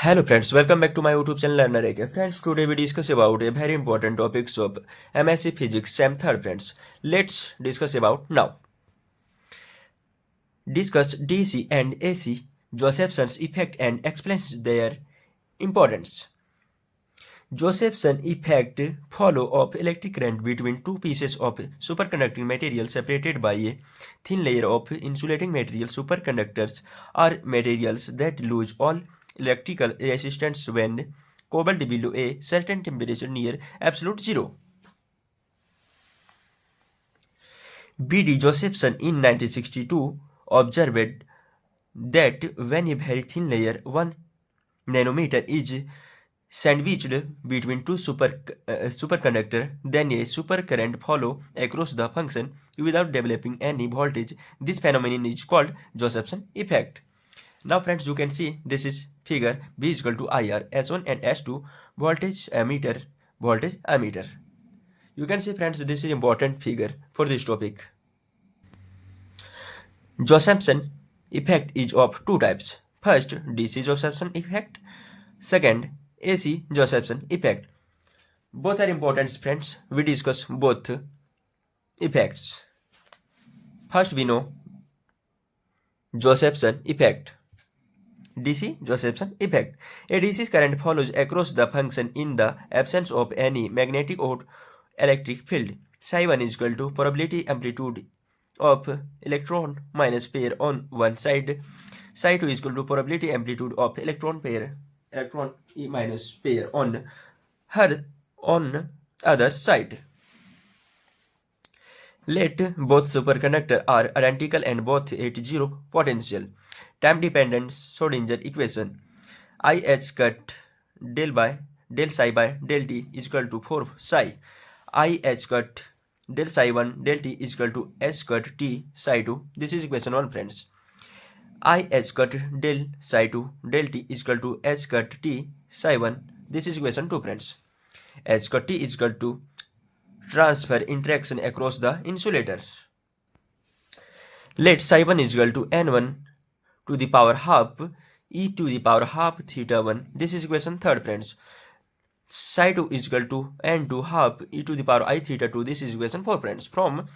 Hello friends, welcome back to my YouTube channel Learner AK. Friends, today we discuss about a very important topics of MSc Physics SEM 3rd friends. Let's discuss about now. Discuss DC and AC Josephson's effect and explains their importance. Josephson effect follow of electric current between two pieces of superconducting material separated by a thin layer of insulating material. Superconductors are materials that lose all electrical resistance when cooled below a certain temperature near absolute zero. B.D. Josephson in 1962 observed that when a very thin layer, 1 nanometer, is sandwiched between two superconductor, then a supercurrent follow across the function without developing any voltage. This phenomenon is called Josephson effect. Now friends, you can see this is figure. V is equal to IR, S1 and S2, voltage ammeter. You can see friends, this is important figure for this topic. Josephson effect is of two types. First, DC Josephson effect. Second, AC Josephson effect. Both are important friends. We discuss both effects. First, we know Josephson effect. DC Josephson effect. A DC current follows across the function in the absence of any magnetic or electric field. Psi1 is equal to probability amplitude of electron minus pair on one side. Psi2 is equal to probability amplitude of electron minus pair on other side. Let both superconductors are identical and both at zero potential. Time-dependent Schrodinger equation. IH cut del psi by del t is equal to 4 psi. IH cut del psi 1 del t is equal to h cut t psi 2. This is equation 1 friends. IH cut del psi 2 del t is equal to h cut t psi 1. This is equation 2 friends. H cut t is equal to transfer interaction across the insulator. Let psi 1 is equal to n1 to the power half e to the power half theta 1. This is equation 3rd friends. Psi 2 is equal to n2 half e to the power I theta 2. This is equation 4 friends. From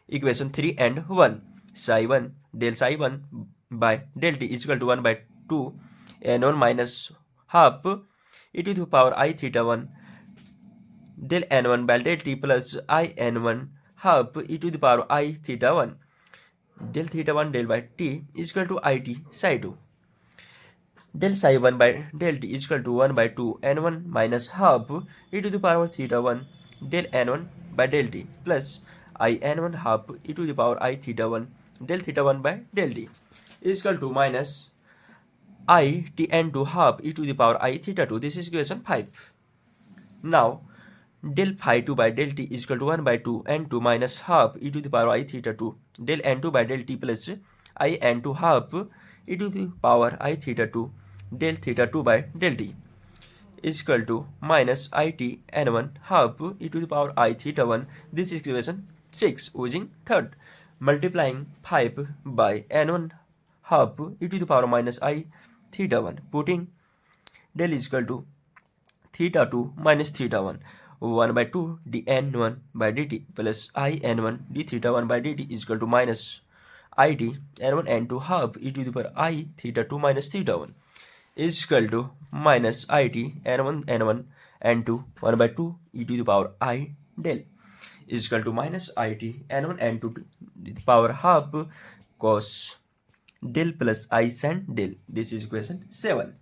equation 3 and 1, psi 1 del psi 1 by del t is equal to 1 by 2 n1 minus half e to the power I theta 1 del n1 by del t plus I n1 half e to the power I theta 1 del theta 1 del by t is equal to it psi 2. Del psi 1 by del t is equal to 1 by 2 n1 minus half e to the power theta 1 del n1 by del t plus I n1 half e to the power I theta 1 del theta 1 by del t is equal to minus I t n2 half e to the power I theta 2. This is equation 5. Now del phi 2 by del t is equal to 1 by 2 n2 minus half e to the power I theta 2 del n2 by del t plus I n2 half e to the power I theta 2 del theta 2 by del t is equal to minus it n1 half e to the power I theta 1. This is equation 6 using third. Multiplying 5 by n1 half e to the power minus I theta 1. Putting del is equal to theta 2 minus theta 1. 1 by 2 dn1 by dt plus I n1 d theta 1 by dt is equal to minus it n1 n2 half e to the power I theta 2 minus theta 1 is equal to minus it n1 n1 n2 1 by 2 e to the power I del is equal to minus it n1 n2 to the power half cos del plus I sin del. This is equation 7.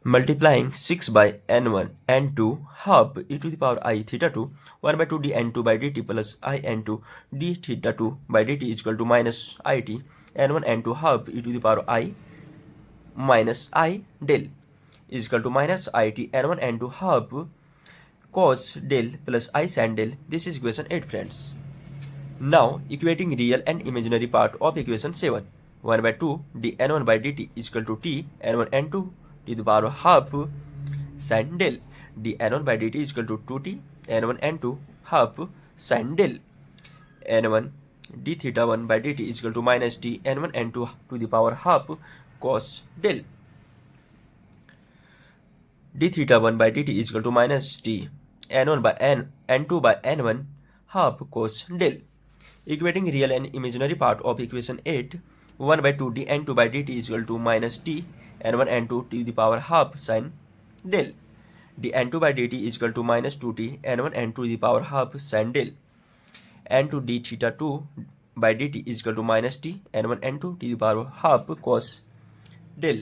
Multiplying 6 by n1 n2 half e to the power I theta 2 1 by 2 dn2 by dt plus I n2 d theta 2 by dt is equal to minus it n1 n2 half e to the power I minus I del is equal to minus it n1 n2 half cos del plus I sin del. This is equation 8 friends. Now equating real and imaginary part of equation 7. 1 by 2 dn1 by dt is equal to t n1 n2 to the power half sin del dn1 by dt is equal to 2t n1 n2 half sin del n1 d theta 1 by dt is equal to minus t n1 n2 to the power half cos del. d theta 1 by dt is equal to minus t n1 by n2 by n1 half cos del. Equating real and imaginary part of equation 8, 1 by 2 dn2 by dt is equal to minus t n1 n2 to the power half sin del. dn2 by dt is equal to minus 2t n1 n2 to the power half sin del. n2 d theta 2 by dt is equal to minus t n1 n2 to the power half cos del.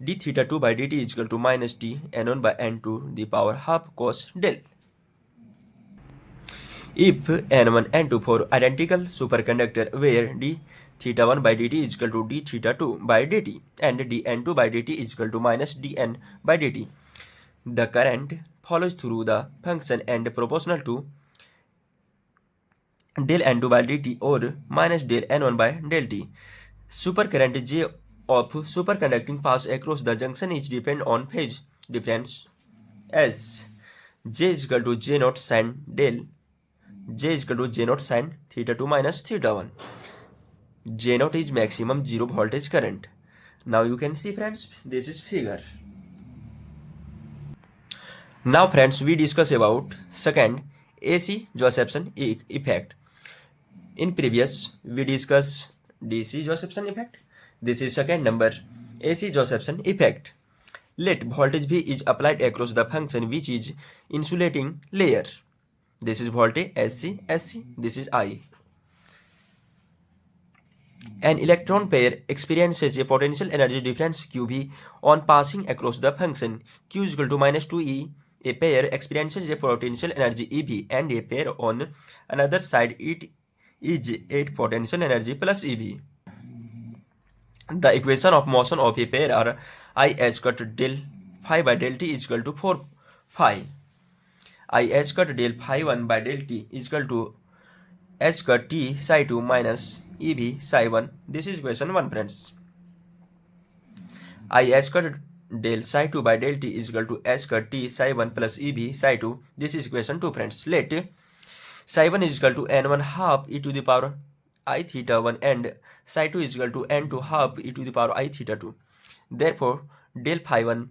d theta 2 by dt is equal to minus t n1 by n2 to the power half cos del. If n1 n2 for identical superconductor where d theta 1 by dt is equal to d theta 2 by dt and dn2 by dt is equal to minus dn by dt, the current follows through the function and proportional to del n2 by dt or minus del n1 by del t. Supercurrent J of superconducting pass across the junction is depend on phase difference as J is equal to J naught sin del. J is equal to J naught sin theta 2 minus theta 1. J naught is maximum zero voltage current. Now you can see friends, this is figure. Now friends, we discuss about second AC Josephson effect. In previous we discussed DC Josephson effect. This is second number AC Josephson effect. Let voltage V is applied across the function which is insulating layer. This is voltage SC, this is I. An electron pair experiences a potential energy difference QV on passing across the function. Q is equal to minus 2E. A pair experiences a potential energy EV and a pair on another side it is a potential energy plus EV. The equation of motion of a pair are I h cut del phi by del t is equal to 4 phi. I h cut del phi 1 by del t is equal to h cut t psi 2 minus EV psi 1. This is equation 1 friends. I h cut del psi 2 by del t is equal to h cut t psi 1 plus EV psi 2. This is equation 2 friends. Let psi 1 is equal to n1 half e to the power I theta 1 and psi 2 is equal to n2 half e to the power I theta 2. Therefore, del phi 1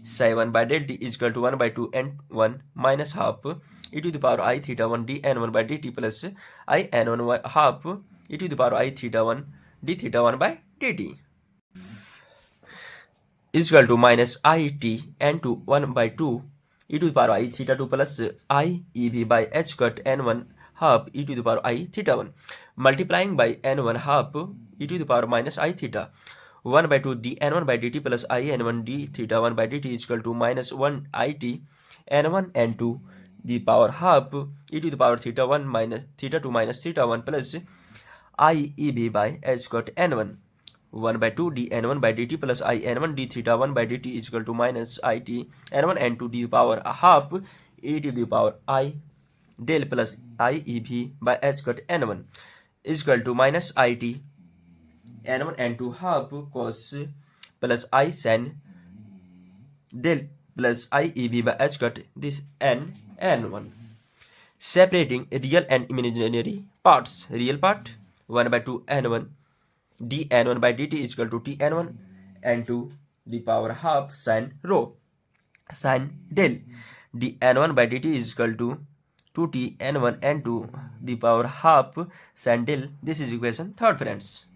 psi 1 by del t is equal to 1 by 2 n1 minus half e to the power I theta 1 dn1 by dt plus I n1 half e to the power I theta 1 d theta 1 by dt is equal to minus I t n2 1 by 2 e to the power I theta 2 plus I ev by h cut n1 half e to the power I theta 1 multiplying by n1 half e to the power minus I theta 1 by 2 dn1 by dt plus I n1 d theta 1 by dt is equal to minus 1 it n1 n2 the power half e to the power theta 1 minus theta 2 minus theta 1 plus I ev by h cut n1 1 by 2 dn1 by dt plus I n1 d theta 1 by dt is equal to minus it n1 n2 the power half e to the power I del plus I ev by h cut n1 is equal to minus it n1 n2 half cos plus I sin del plus I ev by h cut this n1. Separating real and imaginary parts. Real part 1 by 2 n1 dn1 by dt is equal to tn1 n2 the power half sin rho sin del dn1 by dt is equal to 2t n1 n2 the power half sin del. This is equation 3rd friends.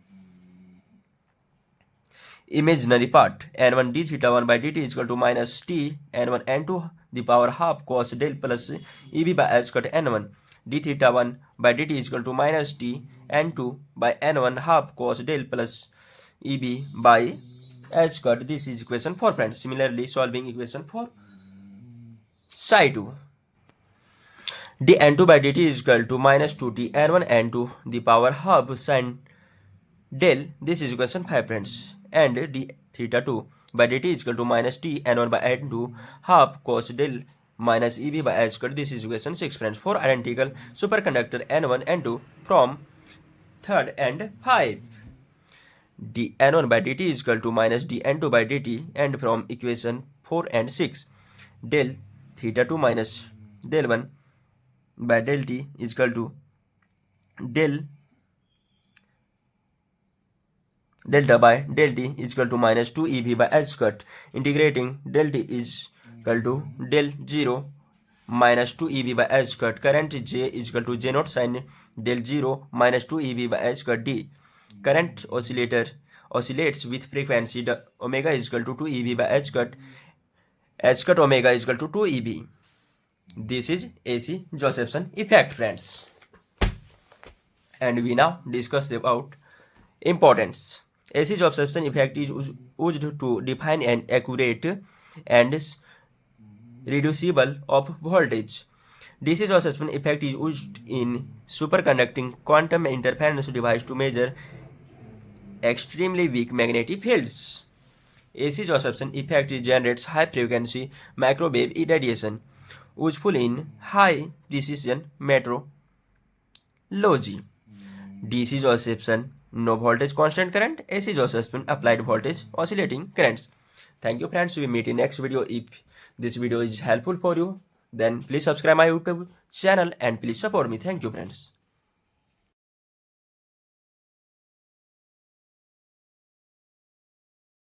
Imaginary part n1 d theta 1 by dt is equal to minus t n1 n2 the power half cos del plus ev by h cut n1 d theta 1 by dt is equal to minus t n2 by n1 half cos del plus ev by h cut. This is equation 4 friends. Similarly, solving equation 4 psi 2 dn2 by dt is equal to minus 2t n1 n2 the power half sin del. This is equation 5 friends. And d theta 2 by dt is equal to minus t n1 by n2 half cos del minus ev by h cut. This is equation 6 friends. For identical superconductor n1 n2 from 3rd and 5, dn1 by dt is equal to minus dn2 by dt, and from equation 4 and 6 del theta 2 minus del 1 by del t is equal to del delta by del t is equal to minus 2 ev by h cut. Integrating del t is equal to del 0 minus 2 ev by h cut. Current J is equal to J naught sin del 0 minus 2 ev by h cut d. Current oscillator oscillates with frequency omega is equal to 2 ev by h cut omega is equal to 2 ev. This is AC Josephson effect, friends. And we now discuss about importance. AC Josephson effect is used to define an accurate and reducible of voltage. DC Josephson effect is used in superconducting quantum interference device to measure extremely weak magnetic fields. AC Josephson effect generates high frequency microwave irradiation, useful in high precision metrology. DC Josephson no voltage constant current, AC Josephson applied voltage oscillating currents. Thank you, friends. We meet in next video. If this video is helpful for you, then please subscribe my YouTube channel and please support me. Thank you, friends.